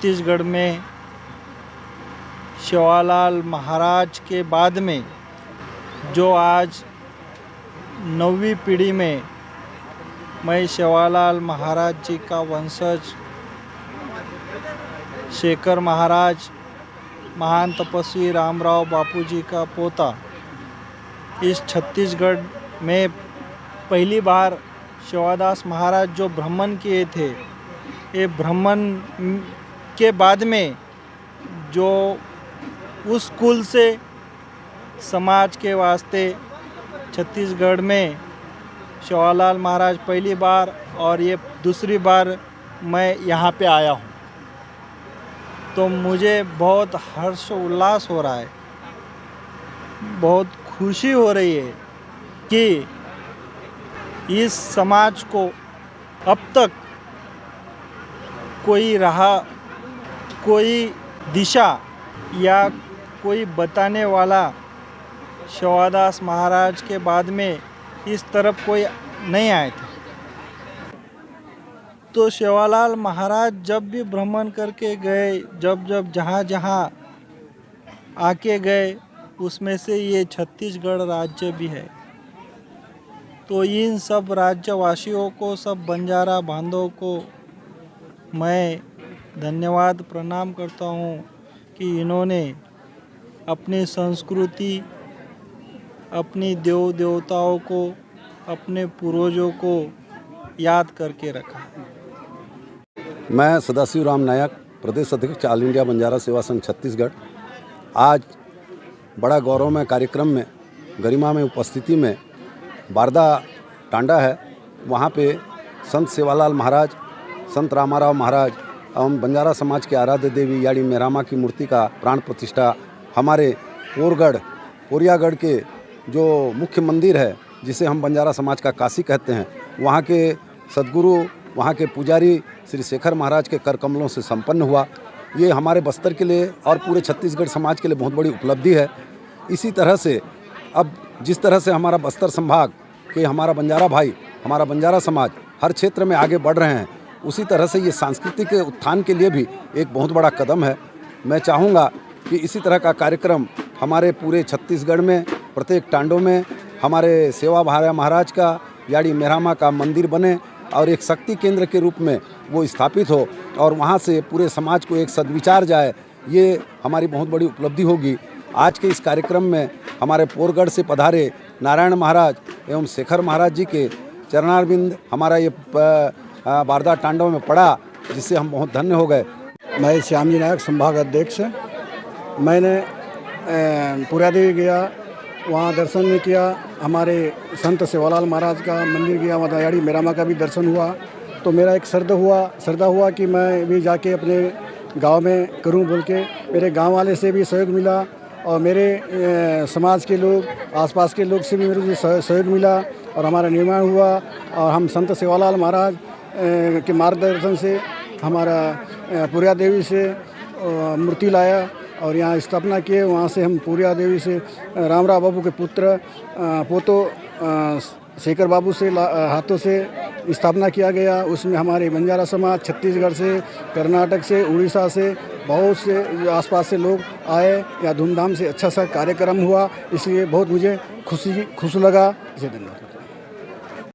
छत्तीसगढ़ में सेवालाल महाराज के बाद में जो आज 9वीं पीढ़ी में मैं सेवालाल महाराज जी का वंशज शेखर महाराज, महान तपस्वी रामराव बापू जी का पोता, इस छत्तीसगढ़ में पहली बार सेवादास महाराज जो भ्रमण किए थे, ये भ्रमण के बाद में जो उस कुल से समाज के वास्ते छत्तीसगढ़ में सेवालाल महाराज पहली बार और ये दूसरी बार मैं यहाँ पे आया हूँ, तो मुझे बहुत हर्ष उल्लास हो रहा है, बहुत खुशी हो रही है कि इस समाज को अब तक कोई राह, कोई दिशा या कोई बताने वाला सेवादास महाराज के बाद में इस तरफ कोई नहीं आए थे। तो सेवालाल महाराज जब भी भ्रमण करके गए, जब जहाँ आके गए, उसमें से ये छत्तीसगढ़ राज्य भी है। तो इन सब राज्यवासियों को, सब बंजारा बांधों को मैं धन्यवाद प्रणाम करता हूँ कि इन्होंने अपनी संस्कृति, अपनी देव देवताओं को, अपने पूर्वजों को याद करके रखा। मैं सदाशिव राम नायक, प्रदेश अध्यक्ष ऑल इंडिया बंजारा सेवा संघ छत्तीसगढ़, आज बड़ा गौरवमय कार्यक्रम में गरिमा में उपस्थिति में बारदा टांडा है, वहाँ पे संत सेवालाल महाराज, संत रामाराव महाराज एवं बंजारा समाज के आराध्य देवी यानी मेहरामा की मूर्ति का प्राण प्रतिष्ठा हमारे पोरियागढ़ के जो मुख्य मंदिर है, जिसे हम बंजारा समाज का काशी कहते हैं, वहाँ के सद्गुरु, वहाँ के पुजारी श्री शेखर महाराज के कर कमलों से संपन्न हुआ। ये हमारे बस्तर के लिए और पूरे छत्तीसगढ़ समाज के लिए बहुत बड़ी उपलब्धि है। इसी तरह से अब जिस तरह से हमारा बस्तर संभाग के हमारा बंजारा भाई, हमारा बंजारा समाज हर क्षेत्र में आगे बढ़ रहे हैं, उसी तरह से ये सांस्कृतिक उत्थान के लिए भी एक बहुत बड़ा कदम है। मैं चाहूँगा कि इसी तरह का कार्यक्रम हमारे पूरे छत्तीसगढ़ में प्रत्येक टांडों में हमारे सेवा महाराज का यानी मेहरामा का मंदिर बने और एक शक्ति केंद्र के रूप में वो स्थापित हो और वहाँ से पूरे समाज को एक सद्विचार जाए, ये हमारी बहुत बड़ी उपलब्धि होगी। आज के इस कार्यक्रम में हमारे पोरगढ़ से पधारे नारायण महाराज एवं शेखर महाराज जी के चरणारविंद हमारा ये बारदा टांडव में पड़ा, जिससे हम बहुत धन्य हो गए। मैं श्यामजी नायक संभाग अध्यक्ष, मैंने पुरादेवी गया, वहाँ दर्शन भी किया, हमारे संत सेवालाल महाराज का मंदिर गया, वहाँ याड़ी मेहरामा का भी दर्शन हुआ। तो मेरा एक श्रद्धा हुआ कि मैं भी जाके अपने गांव में करूं बोल के। मेरे गांव वाले से भी सहयोग मिला और मेरे समाज के लोग, आसपास के लोग से भी मेरे सहयोग मिला और हमारा निर्माण हुआ। और हम संत सेवालाल महाराज के मार्गदर्शन से हमारा पुरिया देवी से मूर्ति लाया और यहाँ स्थापना किए। वहाँ से हम पुरिया देवी से रामराव बाबू के पुत्र पोतो शेखर बाबू से हाथों से स्थापना किया गया। उसमें हमारे बंजारा समाज छत्तीसगढ़ से, कर्नाटक से, उड़ीसा से, बहुत से आसपास से लोग आए। या धूमधाम से अच्छा सा कार्यक्रम हुआ, इसलिए बहुत मुझे खुशी लगा। इसे धन्यवाद।